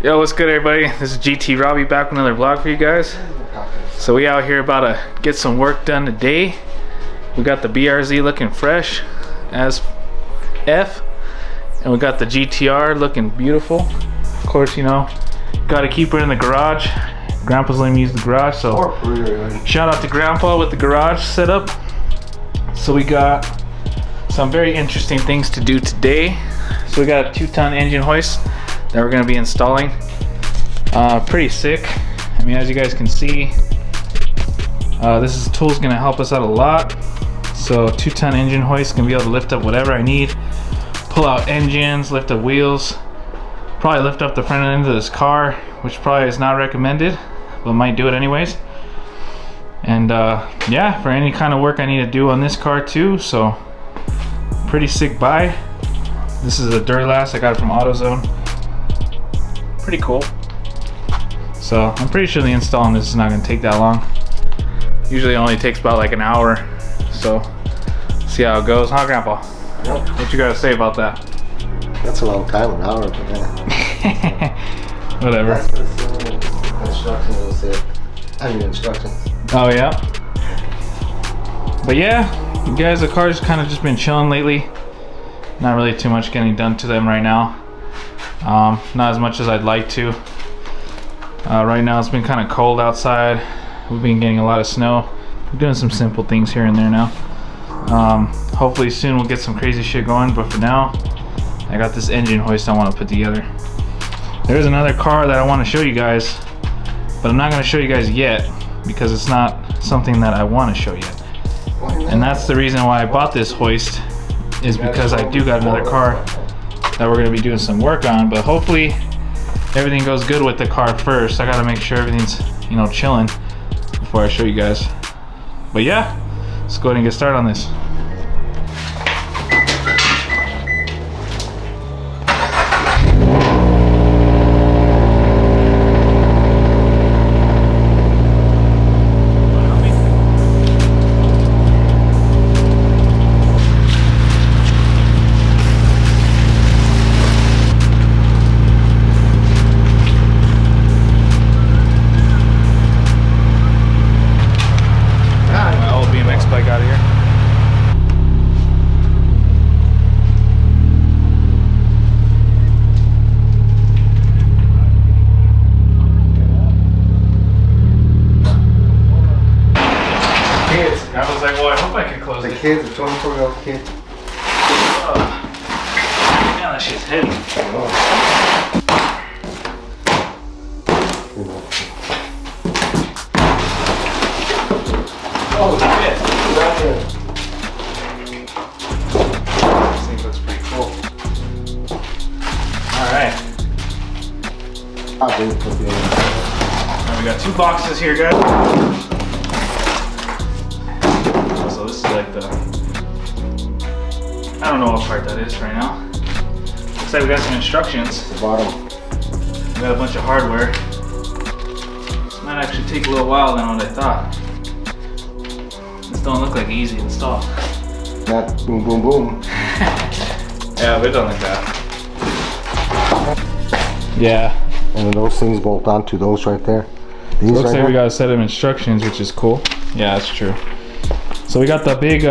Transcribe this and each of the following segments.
Yo, what's good everybody? This is GT Robbie back with another vlog for you guys. So we out here about to get some work done today. We got the BRZ looking fresh as F. And we got the GTR looking beautiful. Of course, you know, got to keep her in the garage. Grandpa's letting me use the garage, so shout out to Grandpa with the garage setup. So we got some very interesting things to do today. So we got a 2-ton engine hoist that we're going to be installing. Pretty sick. I mean, as you guys can see, this tool is going to help us out a lot. So 2-ton engine hoist can be able to lift up whatever I need, pull out engines, lift up wheels, probably lift up the front end of this car, which probably is not recommended, but might do it anyways. And yeah, for any kind of work I need to do on this car too. So pretty sick buy. This is a Duralast. I got it from AutoZone. Pretty cool. So I'm pretty sure the install on this is not going to take that long. Usually it only takes about like an hour. So see how it goes, huh, Grandpa? Yep. What you got to say about that? That's a long time, an hour. But yeah. Whatever. Instructions. Oh yeah. But yeah, you guys, the car's kind of just been chilling lately. Not really too much getting done to them right now. Not as much as I'd like to. Right now it's been kind of cold outside. We've been getting a lot of snow. We're doing some simple things here and there now. Hopefully soon we'll get some crazy shit going, but for now I got this engine hoist I want to put together. There's another car that I want to show you guys, but I'm not going to show you guys yet because it's not something that I want to show yet. And that's the reason why I bought this hoist, is because I do got another car that we're going to be doing some work on, but hopefully everything goes good with the car first. I got to make sure everything's, you know, chilling before I show you guys. But yeah, let's go ahead and get started on this. I was like, well, I hope I can close it. The kids, the 24-year-old kid. Man, that shit's heavy. Oh, shit. This thing looks pretty cool. Alright. We got 2 boxes here, guys. So this is like the, I don't know what part that is right now. Looks like we got some instructions. The bottom. We got a bunch of hardware. This might actually take a little while than what I thought. This don't look like easy to install. Not boom, boom, boom. Yeah, we don't like that. Yeah. And then those things bolt onto those right there. These Looks right like we there. got a set of instructions, which is cool. Yeah, that's true. So we got the big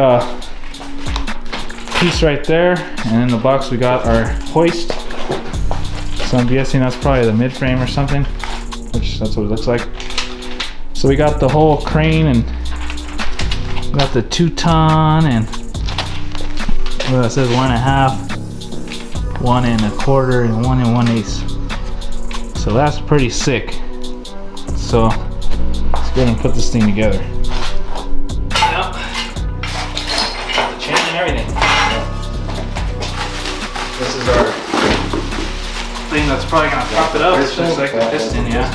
piece right there, and in the box we got our hoist. So I'm guessing that's probably the mid frame or something, which that's what it looks like. So we got the whole crane, and we got the 2-ton, and well, it says 1.5, 1 1/4, and 1 1/8. So that's pretty sick. So let's go ahead and put this thing together. Everything. This is our thing that's probably gonna pop it up. It's just like the piston, yeah.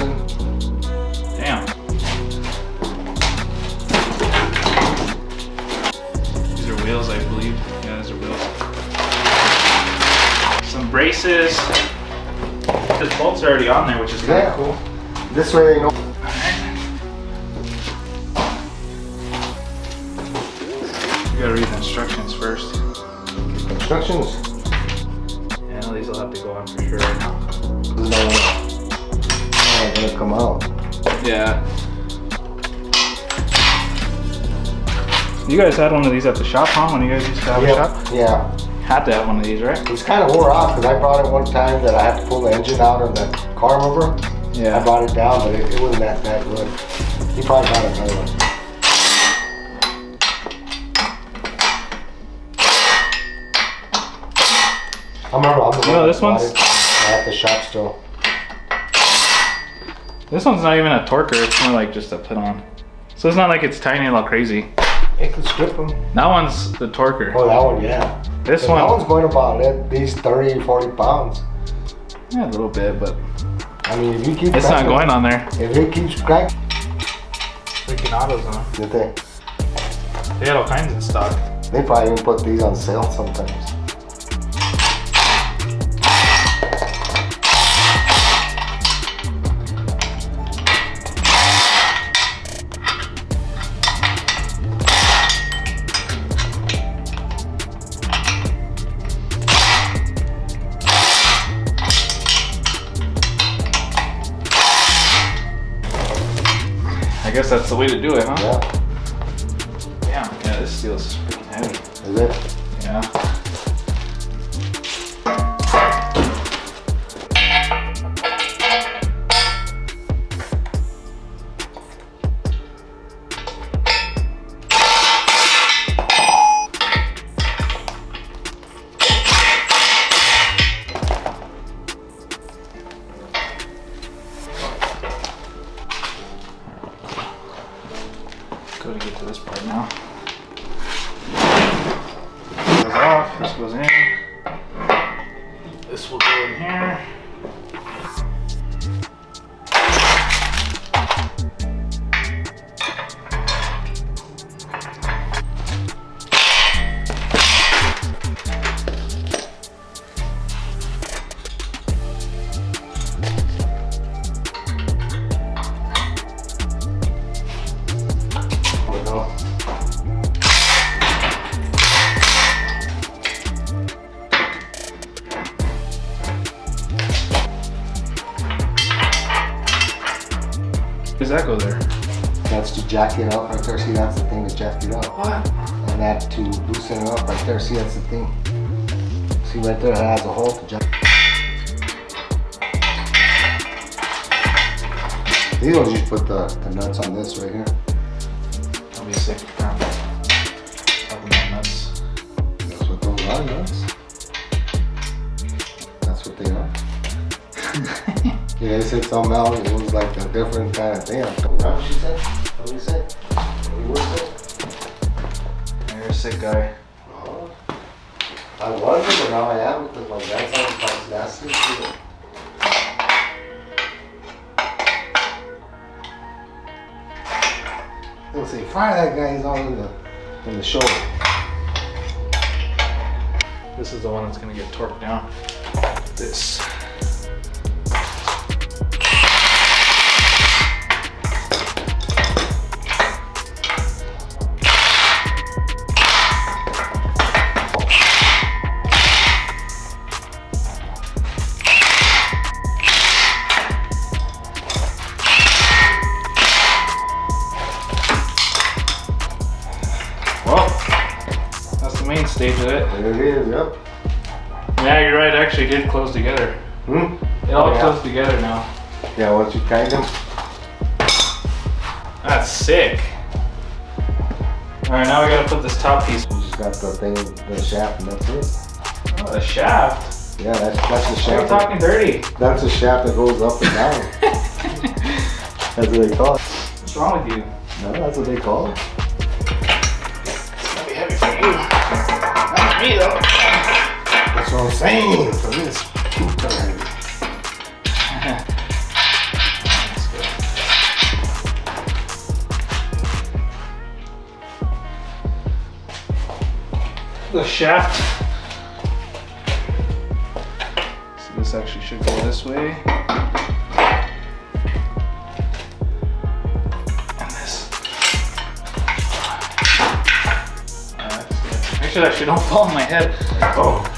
Damn. These are wheels, I believe. Yeah, these are wheels. Some braces. This bolt's already on there, which is kind of cool. This way they know. You gotta read the instructions first. Instructions? Yeah, these will have to go on for sure right now. No. come out. Yeah. You guys had one of these at the shop, huh? When you guys used to have a shop? Yeah. Had to have one of these, right? It's kind of wore out because I brought it one time that I had to pull the engine out of the car mover. Yeah. I brought it down, but it wasn't that good. You probably got another one. I remember I'm the one this one's at the shop still. This one's not even a torquer, it's more like just a put on. So it's not like it's tiny and all crazy. It can strip them. That one's the torquer. Oh, that one, yeah. This one. That one's going about at least 30, 40 pounds. Yeah, a little bit, but I mean, if you keep it's not going on there. If it keeps cracking. Freaking AutoZone. Did they? They had all kinds in stock. They probably even put these on sale sometimes. I guess that's the way to do it, huh? Yeah. Damn, yeah, this steel is freaking heavy. Is it? Yeah. Go to get to this part now. This goes off, this goes in. This will go in here. Does that go there? That's to jack it up right there. See, that's the thing to jack it up. What? And that to loosen it up right there. See, that's the thing. See right there, it has a hole to jack. These ones you put the nuts on this right here. I'll be sick. Talking about nuts. That's what those are, nuts. That's what they are. Yeah, they said something else. It was like a different kind of thing. What she said? What did you say? What did you say? You're a sick guy. I was, but now I am because my dad sounds nasty. They'll say, fire that guy, he's all in the shoulder. This is the one that's gonna get torqued down. This. Well, that's the main stage of it. There it is, yep. Yeah, you're right, it actually did close together. Hmm? It all closed together now. Yeah, once you kind them. That's sick. Alright, now we gotta put this top piece. You just got the thing, the shaft, and that's it. Oh, the shaft. Yeah, that's the We're shaft. talking dirty. That's the shaft that goes up and down. That's what they call it. What's wrong with you? No, that's what they call it. That'd be heavy for you. Not for me though. That's what I'm saying. For this. The shaft. So this actually should go this way. And this. That's good. Make sure that shit don't fall on my head. Oh.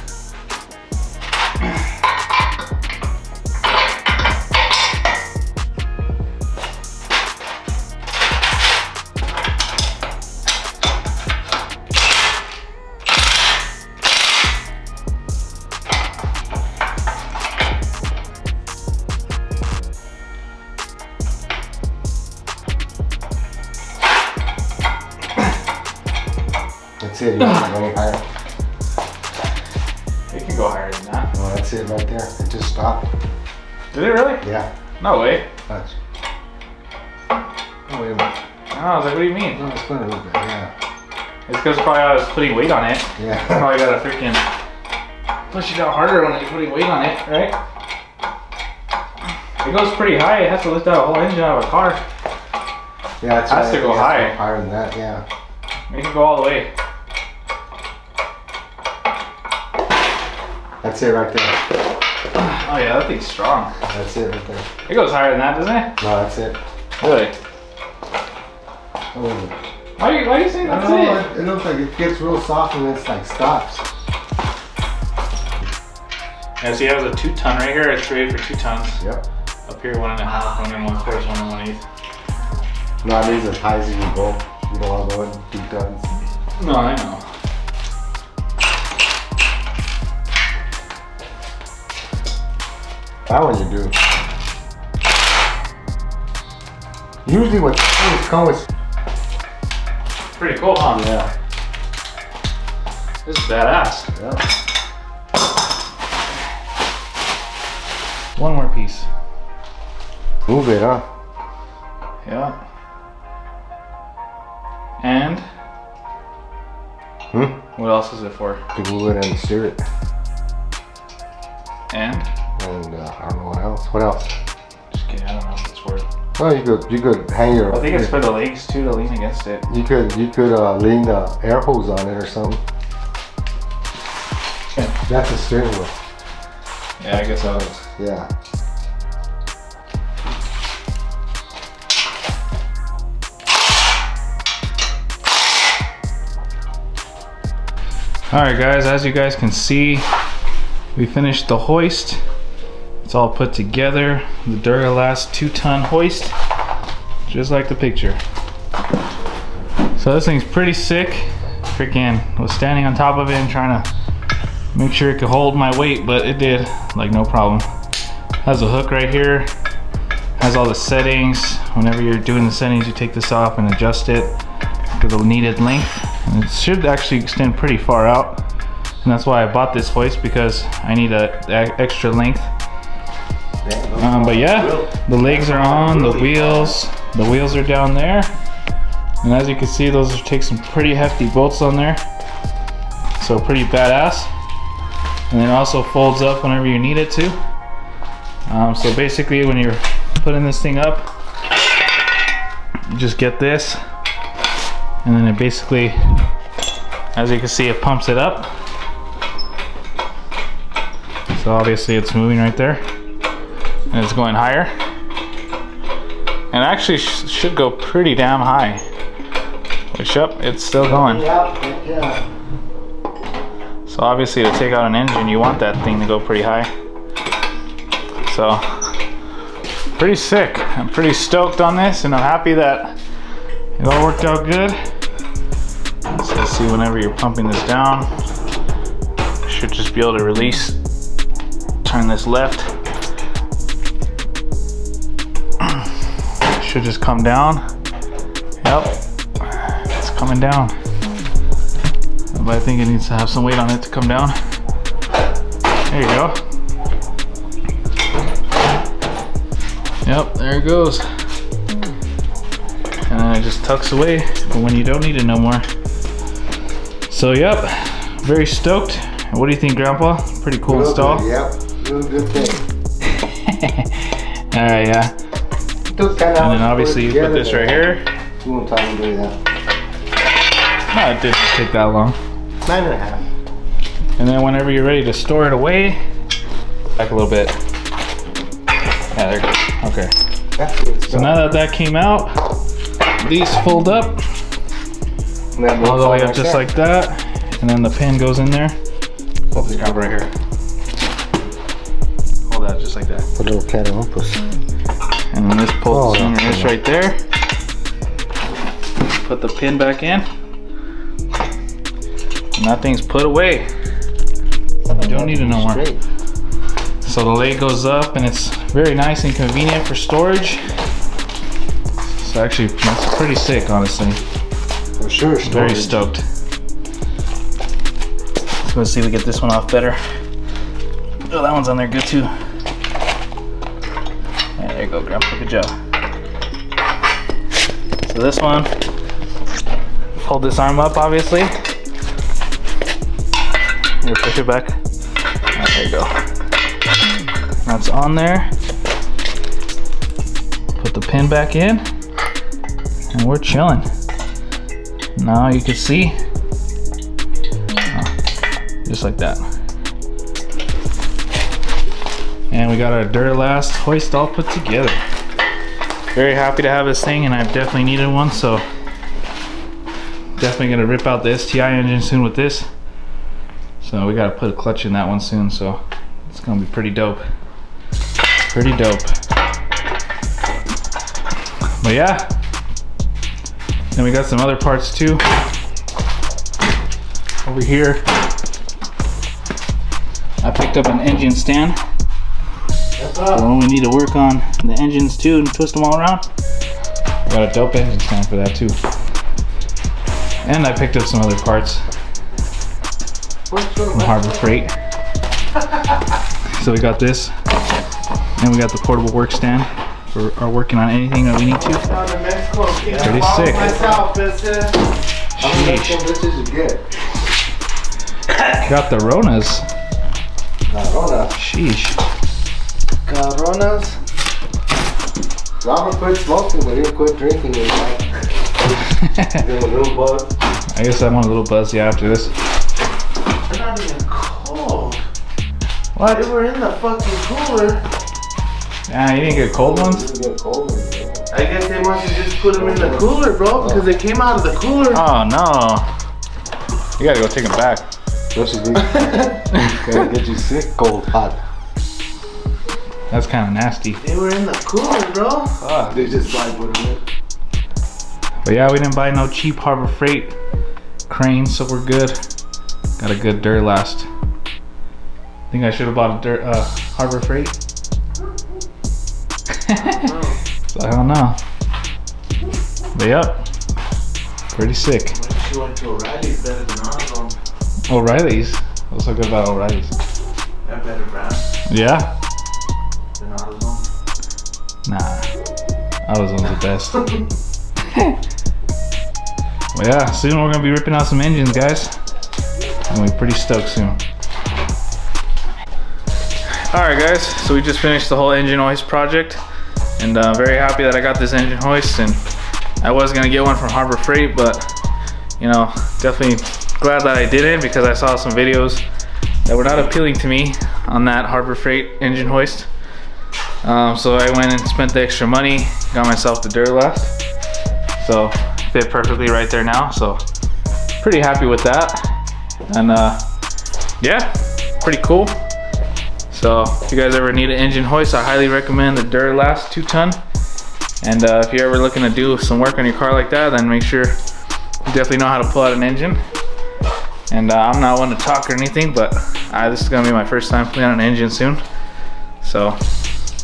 it. You want to go any higher? It can go higher than that. No, that's it right there. It just stopped. Did it really? Yeah. No way. Touch. Oh, wait a minute. Oh, I was like, what do you mean? No, it's going a little bit, yeah. It's because probably I was putting weight on it. Yeah. Probably gotta freaking push it out harder when you're putting weight on it, right? It goes pretty high. It has to lift out a whole engine out of a car. Yeah, it's has to go high. Higher than that, yeah. Make it go all the way. That's it right there. Oh yeah, that thing's strong. That's it right there. It goes higher than that, doesn't it? No, that's it. Really? Oh, wait a minute. Why are you saying that's it? It looks like it gets real soft and it's like stops. Yeah, see, it has a 2-ton right here. It's rated for 2 tons. Yep. Up here, 1.5, 1.25, 1.1/8. No, it means as high as you can go. You don't want to go in 2 tons. No, I know. That one you do. Usually what things come with. Pretty cool, huh? Yeah. This is badass. Yeah. One more piece. Move it, huh? Yeah. And what else is it for? To move it and steer it. And I don't know what else. What else? just kidding. I don't know what it's for. Oh, you could hang your. I think it's for the legs too, to lean against it. You could lean the air hose on it or something. That's a steering wheel. Yeah, I guess so. Yeah. Alright guys, as you guys can see, we finished the hoist. It's all put together. The Duralast 2-ton hoist, just like the picture. So this thing's pretty sick. Freaking was standing on top of it and trying to make sure it could hold my weight, but it did, like no problem. Has a hook right here. Has all the settings. Whenever you're doing the settings, you take this off and adjust it to the needed length. And it should actually extend pretty far out. And that's why I bought this hoist, because I need a extra length. But yeah, the legs are on, the wheels are down there. And as you can see, those take some pretty hefty bolts on there. So pretty badass. And it also folds up whenever you need it to. So basically when you're putting this thing up, you just get this. And then it basically, as you can see, it pumps it up. So obviously it's moving right there. And it's going higher. And actually should go pretty damn high. Which, yep, it's still going. Yeah. So obviously to take out an engine, you want that thing to go pretty high. So, pretty sick. I'm pretty stoked on this, and I'm happy that it all worked out good. So let's see, whenever you're pumping this down, you should just be able to release. Turn this left. Should just come down. Yep, it's coming down. But I think it needs to have some weight on it to come down. There you go. Yep, there it goes. And then it just tucks away for when you don't need it no more. So yep, very stoked. What do you think, Grandpa? Pretty cool install. Yep, really good thing. Alright, yeah. Took 10 hours. And then obviously you put this right here. You won't time to do that. No, it didn't take that long. 9.5. And then whenever you're ready to store it away, back a little bit. Yeah, there it goes. Okay. That's good So now that that came out, these fold up all the way up just like that, and then the pin goes in there. Hold this grab right here. Hold that just like that. Put a little cat in pussy. And then this pulls the Oh, finger is right there. Put the pin back in. And that thing's put away. You don't need it no more. So the leg goes up, and it's very nice and convenient for storage. So actually, that's pretty sick, honestly. For sure, Very stoked. So let's see if we get this one off better. Oh, that one's on there good too. Yeah, there you go, Grandpa, good job. So this one, hold this arm up, obviously. Here, push it back. Oh, there you go. That's on there. Put the pin back in, and we're chilling. Now you can see, just like that. And we got our Duralast hoist all put together. Very happy to have this thing, and I've definitely needed one, so definitely gonna rip out the STI engine soon with this. So we gotta put a clutch in that one soon, so it's gonna be pretty dope. Pretty dope. But yeah, then we got some other parts too. Over here, I picked up an engine stand. So when we need to work on the engines too and twist them all around, I got a dope engine stand for that too. And I picked up some other parts from Harbor Freight. So we got this, and we got the portable work stand for our working on anything that we need to. Pretty sick. Sheesh. Got the Ronas. Sheesh. Coronas. Robert quit smoking, but he'll quit drinking. Give him a little buzz. I guess I want a little buzz, yeah, after this. They're not even cold. What? They were in the fucking cooler. Yeah, you didn't get cold ones? Get cold ones, bro. I guess they must have just put them in the cooler, bro, because they came out of the cooler. Oh no. You gotta go take them back. Gonna get you sick, cold, hot. That's kind of nasty. They were in the cooler, bro. They just slide with them in. But yeah, we didn't buy no cheap Harbor Freight crane, so we're good. Got a good Duralast. Think I should have bought a Harbor Freight? So I don't know. But yep, pretty sick. She went to O'Reilly's better than AutoZone. O'Reilly's? What's so good about O'Reilly's? That better brand Yeah? than AutoZone. Nah, AutoZone's the best. Well yeah, soon we're gonna be ripping out some engines, guys. And we're pretty stoked soon. Alright guys, so we just finished the whole engine hoist project. And very happy that I got this engine hoist, and I was gonna get one from Harbor Freight, but you know, definitely glad that I didn't, because I saw some videos that were not appealing to me on that Harbor Freight engine hoist. So I went and spent the extra money, got myself the Duralast. So fit perfectly right there now, so pretty happy with that. And yeah, pretty cool. So if you guys ever need an engine hoist, I highly recommend the Duralast 2-ton. And if you're ever looking to do some work on your car like that, then make sure you definitely know how to pull out an engine. And I'm not one to talk or anything, but this is gonna be my first time pulling out an engine soon. So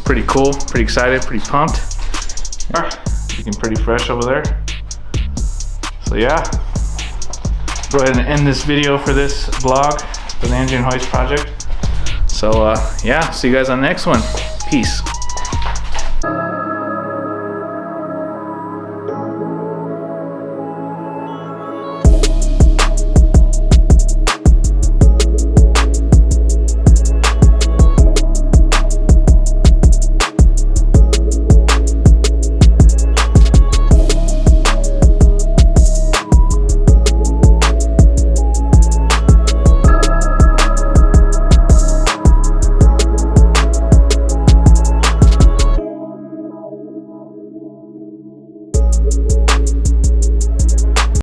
pretty cool, pretty excited, pretty pumped. Looking pretty fresh over there. So yeah, go ahead and end this video for this vlog for the engine hoist project. So yeah, see you guys on the next one. Peace.